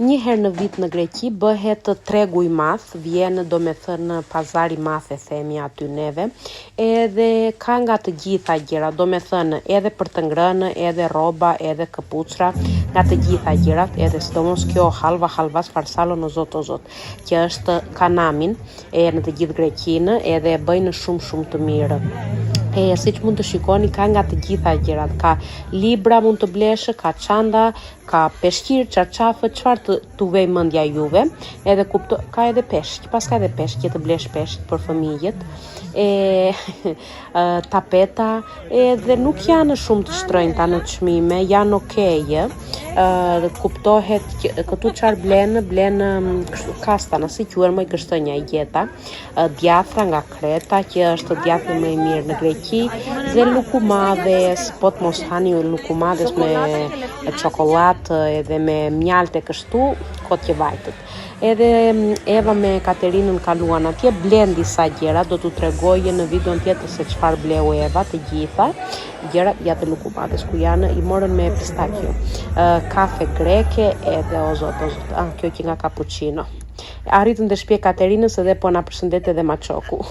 Një herë në vit në Greqi bëhet tregu i madh, vjen domethënë pazari i madh e themi aty neve, edhe ka nga të gjitha gjëra, domethënë edhe për të ngrënë, edhe rroba, edhe këpucra, nga të gjitha gjërat, edhe sidomos kjo halvas farsalon o zot, që është kanamin e në të gjithë Greqinë, edhe e bëjnë shumë të mirë. E siç mund të shikoni ka nga të gjitha gjërat, ka libra mund të blesh, ka çanda, ka peshqir, çarçafë, çfarë të vej mendja juve, edhe ka edhe peshq, pas ka edhe peshq që të blesh peshq për fëmijët, tapeta, edhe nuk janë shumë të shtrenjta në çmime, janë okay. Kuptohet që këtu çfarë blen kastana, si quhen më gështënja i gjeta, djathra nga Kreta, që është djathri më i mirë në Greqi, dhe lukumades, po të mos hani lukumades me çokoladë edhe me mjalte kështu, kot që vajtët. Edhe Eva me Katerinën kaluan atje, blen disa gjëra, do t'u tregoj në videon tjetër se çfarë bleu Eva, të gjitha gjëra ja të lukumades ku janë, i morën me pistaqio. Kafe greke edhe o zot, kjo që nga cappuccino. Arritën të shpje Katerinës edhe po na përshëndet edhe Maçoku.